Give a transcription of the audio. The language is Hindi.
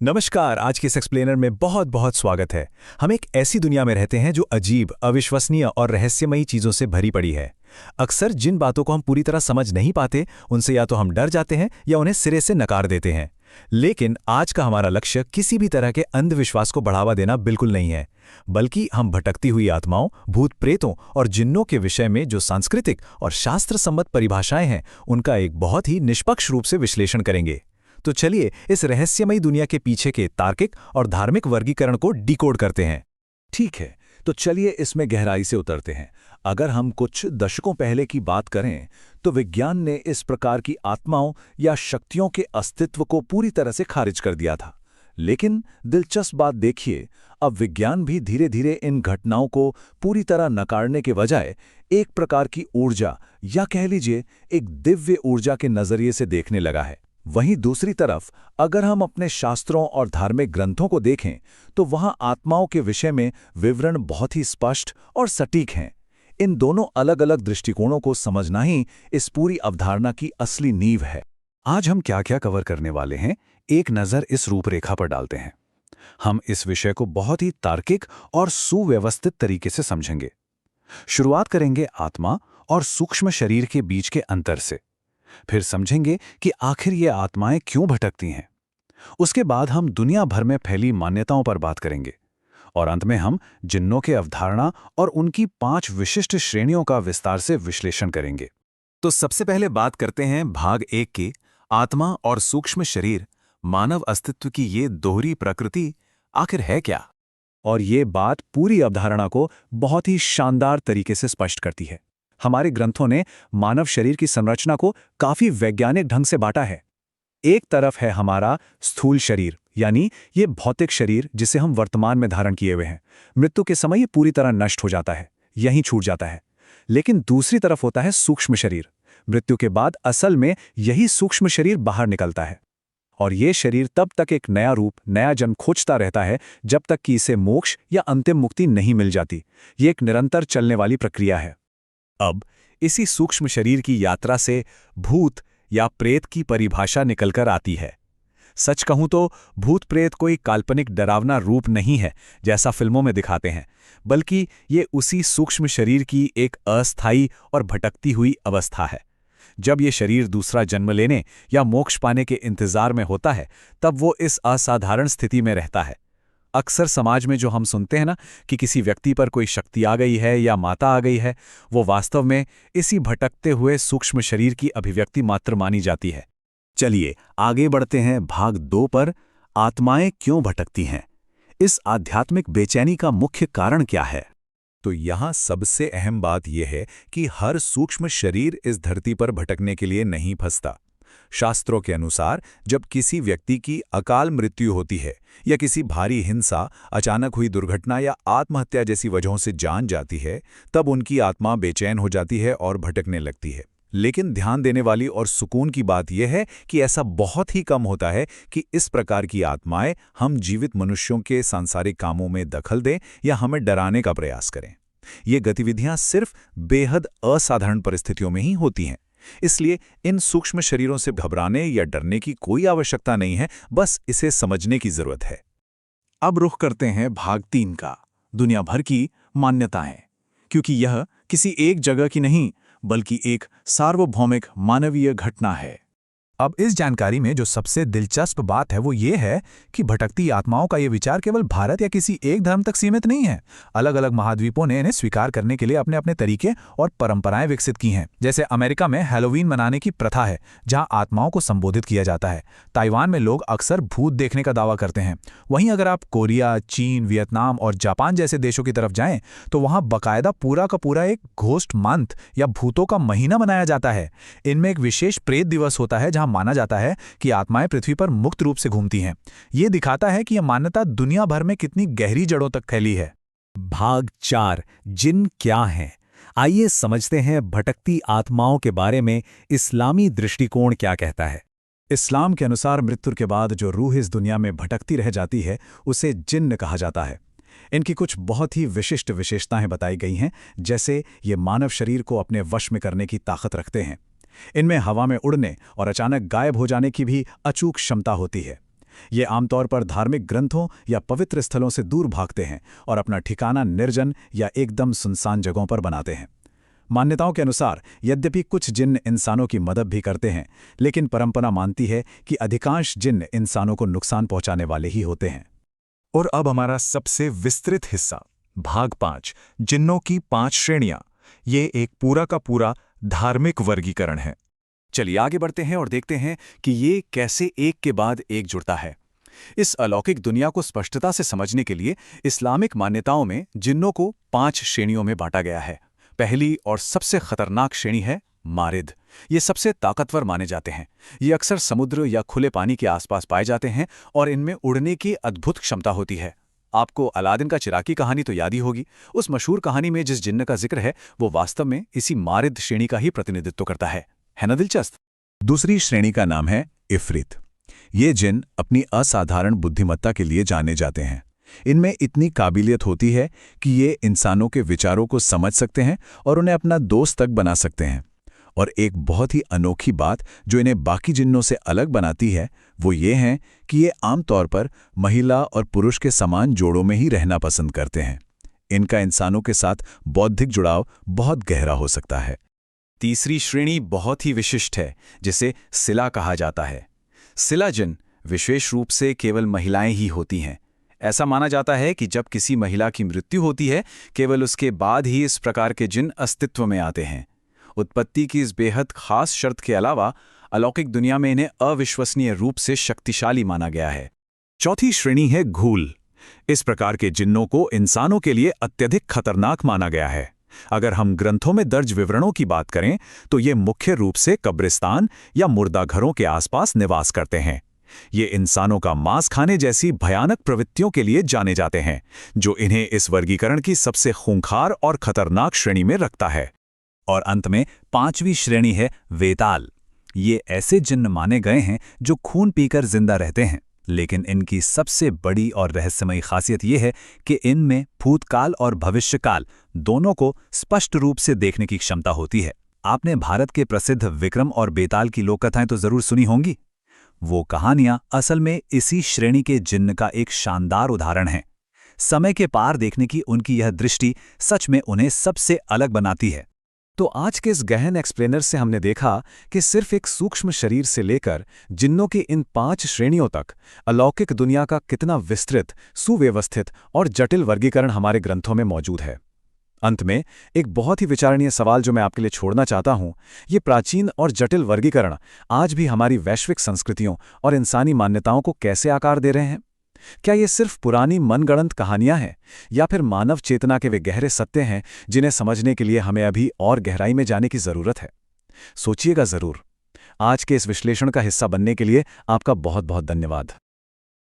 नमस्कार। आज के इस एक्सप्लेनर में बहुत बहुत स्वागत है। हम एक ऐसी दुनिया में रहते हैं जो अजीब, अविश्वसनीय और रहस्यमयी चीज़ों से भरी पड़ी है। अक्सर जिन बातों को हम पूरी तरह समझ नहीं पाते, उनसे या तो हम डर जाते हैं या उन्हें सिरे से नकार देते हैं। लेकिन आज का हमारा लक्ष्य किसी भी तरह के अंधविश्वास को बढ़ावा देना बिल्कुल नहीं है, बल्कि हम भटकती हुई आत्माओं, भूत प्रेतों और जिन्नों के विषय में जो सांस्कृतिक और शास्त्र सम्मत परिभाषाएं हैं, उनका एक बहुत ही निष्पक्ष रूप से विश्लेषण करेंगे। तो चलिए इस रहस्यमयी दुनिया के पीछे के तार्किक और धार्मिक वर्गीकरण को डिकोड करते हैं। ठीक है, तो चलिए इसमें गहराई से उतरते हैं। अगर हम कुछ दशकों पहले की बात करें, तो विज्ञान ने इस प्रकार की आत्माओं या शक्तियों के अस्तित्व को पूरी तरह से खारिज कर दिया था। लेकिन दिलचस्प बात देखिए, अब विज्ञान भी धीरे धीरे इन घटनाओं को पूरी तरह नकारने के बजाय एक प्रकार की ऊर्जा या कह लीजिए एक दिव्य ऊर्जा के नजरिए से देखने लगा है। वहीं दूसरी तरफ अगर हम अपने शास्त्रों और धार्मिक ग्रंथों को देखें, तो वहां आत्माओं के विषय में विवरण बहुत ही स्पष्ट और सटीक हैं। इन दोनों अलग अलग दृष्टिकोणों को समझना ही इस पूरी अवधारणा की असली नींव है। आज हम क्या क्या कवर करने वाले हैं, एक नज़र इस रूपरेखा पर डालते हैं। हम इस विषय को बहुत ही तार्किक और सुव्यवस्थित तरीके से समझेंगे। शुरुआत करेंगे आत्मा और सूक्ष्म शरीर के बीच के अंतर से। फिर समझेंगे कि आखिर ये आत्माएं क्यों भटकती हैं। उसके बाद हम दुनिया भर में फैली मान्यताओं पर बात करेंगे और अंत में हम जिन्नों के अवधारणा और उनकी 5 विशिष्ट श्रेणियों का विस्तार से विश्लेषण करेंगे। तो सबसे पहले बात करते हैं भाग 1 की, आत्मा और सूक्ष्म शरीर, मानव अस्तित्व की ये दोहरी प्रकृति आखिर है क्या। और ये बात पूरी अवधारणा को बहुत ही शानदार तरीके से स्पष्ट करती है। हमारे ग्रंथों ने मानव शरीर की संरचना को काफी वैज्ञानिक ढंग से बांटा है। एक तरफ है हमारा स्थूल शरीर, यानी ये भौतिक शरीर जिसे हम वर्तमान में धारण किए हुए हैं। मृत्यु के समय ये पूरी तरह नष्ट हो जाता है, यहीं छूट जाता है। लेकिन दूसरी तरफ होता है सूक्ष्म शरीर। मृत्यु के बाद असल में यही सूक्ष्म शरीर बाहर निकलता है, और ये शरीर तब तक एक नया रूप, नया जन्म खोजता रहता है जब तक कि इसे मोक्ष या अंतिम मुक्ति नहीं मिल जाती। ये एक निरंतर चलने वाली प्रक्रिया है। अब इसी सूक्ष्म शरीर की यात्रा से भूत या प्रेत की परिभाषा निकलकर आती है। सच कहूं तो भूत प्रेत कोई काल्पनिक डरावना रूप नहीं है जैसा फिल्मों में दिखाते हैं, बल्कि ये उसी सूक्ष्म शरीर की एक अस्थायी और भटकती हुई अवस्था है। जब ये शरीर दूसरा जन्म लेने या मोक्ष पाने के इंतजार में होता है, तब वो इस असाधारण स्थिति में रहता है। अक्सर समाज में जो हम सुनते हैं ना कि किसी व्यक्ति पर कोई शक्ति आ गई है या माता आ गई है, वो वास्तव में इसी भटकते हुए सूक्ष्म शरीर की अभिव्यक्ति मात्र मानी जाती है। चलिए आगे बढ़ते हैं भाग 2 पर, आत्माएं क्यों भटकती हैं। इस आध्यात्मिक बेचैनी का मुख्य कारण क्या है। तो यहाँ सबसे अहम बात यह है कि हर सूक्ष्म शरीर इस धरती पर भटकने के लिए नहीं फंसता। शास्त्रों के अनुसार जब किसी व्यक्ति की अकाल मृत्यु होती है या किसी भारी हिंसा, अचानक हुई दुर्घटना या आत्महत्या जैसी वजहों से जान जाती है, तब उनकी आत्मा बेचैन हो जाती है और भटकने लगती है। लेकिन ध्यान देने वाली और सुकून की बात यह है कि ऐसा बहुत ही कम होता है कि इस प्रकार की आत्माएं हम जीवित मनुष्यों के सांसारिक कामों में दखल दें या हमें डराने का प्रयास करें। ये गतिविधियां सिर्फ बेहद असाधारण परिस्थितियों में ही होती हैं। इसलिए इन सूक्ष्म शरीरों से घबराने या डरने की कोई आवश्यकता नहीं है, बस इसे समझने की जरूरत है। अब रुख करते हैं भाग 3 का, दुनिया भर की मान्यताएं, क्योंकि यह किसी एक जगह की नहीं बल्कि एक सार्वभौमिक मानवीय घटना है। अब इस जानकारी में जो सबसे दिलचस्प बात है वो ये है कि भटकती आत्माओं का ये विचार केवल भारत या किसी एक धर्म तक सीमित नहीं है। अलग अलग महाद्वीपों ने इन्हें स्वीकार करने के लिए अपने अपने तरीके और परंपराएं विकसित की हैं। जैसे अमेरिका में हैलोवीन मनाने की प्रथा है, जहां आत्माओं को संबोधित किया जाता है। ताइवान में लोग अक्सर भूत देखने का दावा करते हैं। वहीं अगर आप कोरिया, चीन, वियतनाम और जापान जैसे देशों की तरफ जाएं, तो वहां बाकायदा पूरा का पूरा एक घोस्ट मंथ या भूतों का महीना मनाया जाता है। इनमें एक विशेष प्रेत दिवस होता है, माना जाता है कि आत्माएं पृथ्वी पर मुक्त रूप से घूमती हैं। यह दिखाता है कि यह मान्यता दुनिया भर में कितनी गहरी जड़ों तक फैली है। भाग 4, जिन क्या हैं। आइए समझते हैं भटकती आत्माओं के बारे में इस्लामी दृष्टिकोण क्या कहता है। इस्लाम के अनुसार मृत्यु के बाद जो रूह इस दुनिया में भटकती रह जाती है, उसे जिन्न कहा जाता है। इनकी कुछ बहुत ही विशिष्ट विशेषताएं बताई गई हैं, जैसे ये मानव शरीर को अपने वश में करने की ताकत रखते हैं। इनमें हवा में उड़ने और अचानक गायब हो जाने की भी अचूक क्षमता होती है। ये आमतौर पर धार्मिक ग्रंथों या पवित्र स्थलों से दूर भागते हैं और अपना ठिकाना निर्जन या एकदम सुनसान जगहों पर बनाते हैं। मान्यताओं के अनुसार यद्यपि कुछ जिन्न इंसानों की मदद भी करते हैं, लेकिन परंपरा मानती है कि अधिकांश जिन्न इंसानों को नुकसान पहुंचाने वाले ही होते हैं। और अब हमारा सबसे विस्तृत हिस्सा, भाग 5, जिन्नों की 5 श्रेणियां। ये एक पूरा का पूरा धार्मिक वर्गीकरण है। चलिए आगे बढ़ते हैं और देखते हैं कि ये कैसे एक के बाद एक जुड़ता है। इस अलौकिक दुनिया को स्पष्टता से समझने के लिए इस्लामिक मान्यताओं में जिन्नों को 5 श्रेणियों में बांटा गया है। पहली और सबसे खतरनाक श्रेणी है मारिद। ये सबसे ताकतवर माने जाते हैं। ये अक्सर समुद्र या खुले पानी के आसपास पाए जाते हैं और इनमें उड़ने की अद्भुत क्षमता होती है। आपको अलादीन का चिराग की कहानी तो याद ही होगी। उस मशहूर कहानी में जिस जिन्न का जिक्र है वो वास्तव में इसी मारिद श्रेणी का ही प्रतिनिधित्व करता है ना दिलचस्प? दूसरी श्रेणी का नाम है इफ्रित। ये जिन्न अपनी असाधारण बुद्धिमत्ता के लिए जाने जाते हैं। इनमें इतनी काबिलियत होती है कि ये इंसानों के विचारों को समझ सकते हैं और उन्हें अपना दोस्त तक बना सकते हैं। और एक बहुत ही अनोखी बात जो इन्हें बाकी जिन्नों से अलग बनाती है वो ये है कि ये आमतौर पर महिला और पुरुष के समान जोड़ों में ही रहना पसंद करते हैं। इनका इंसानों के साथ बौद्धिक जुड़ाव बहुत गहरा हो सकता है। तीसरी श्रेणी बहुत ही विशिष्ट है, जिसे सिला कहा जाता है। सिला जिन्न विशेष रूप से केवल महिलाएं ही होती हैं। ऐसा माना जाता है कि जब किसी महिला की मृत्यु होती है, केवल उसके बाद ही इस प्रकार के जिन्न अस्तित्व में आते हैं। उत्पत्ति की इस बेहद खास शर्त के अलावा अलौकिक दुनिया में इन्हें अविश्वसनीय रूप से शक्तिशाली माना गया है। चौथी श्रेणी है घूल। इस प्रकार के जिन्नों को इंसानों के लिए अत्यधिक खतरनाक माना गया है। अगर हम ग्रंथों में दर्ज विवरणों की बात करें तो ये मुख्य रूप से कब्रिस्तान या मुर्दा घरों के आसपास निवास करते हैं। ये इंसानों का मांस खाने जैसी भयानक प्रवृत्तियों के लिए जाने जाते हैं, जो इन्हें इस वर्गीकरण की सबसे खूंखार और खतरनाक श्रेणी में रखता है। और अंत में 5वीं श्रेणी है वेताल। ये ऐसे जिन्न माने गए हैं जो खून पीकर जिंदा रहते हैं, लेकिन इनकी सबसे बड़ी और रहस्यमयी खासियत ये है कि इनमें भूतकाल और भविष्यकाल दोनों को स्पष्ट रूप से देखने की क्षमता होती है। आपने भारत के प्रसिद्ध विक्रम और बेताल की लोक कथाएं तो जरूर सुनी होंगी। वो कहानियां असल में इसी श्रेणी के जिन्न का एक शानदार उदाहरण है। समय के पार देखने की उनकी यह दृष्टि सच में उन्हें सबसे अलग बनाती है। तो आज के इस गहन एक्सप्लेनर से हमने देखा कि सिर्फ एक सूक्ष्म शरीर से लेकर जिन्नों की इन 5 श्रेणियों तक अलौकिक दुनिया का कितना विस्तृत, सुव्यवस्थित और जटिल वर्गीकरण हमारे ग्रंथों में मौजूद है। अंत में एक बहुत ही विचारणीय सवाल जो मैं आपके लिए छोड़ना चाहता हूं, ये प्राचीन और जटिल वर्गीकरण आज भी हमारी वैश्विक संस्कृतियों और इंसानी मान्यताओं को कैसे आकार दे रहे हैं? क्या ये सिर्फ पुरानी मनगढ़ंत कहानियां हैं, या फिर मानव चेतना के वे गहरे सत्य हैं जिन्हें समझने के लिए हमें अभी और गहराई में जाने की जरूरत है? सोचिएगा जरूर। आज के इस विश्लेषण का हिस्सा बनने के लिए आपका बहुत बहुत धन्यवाद।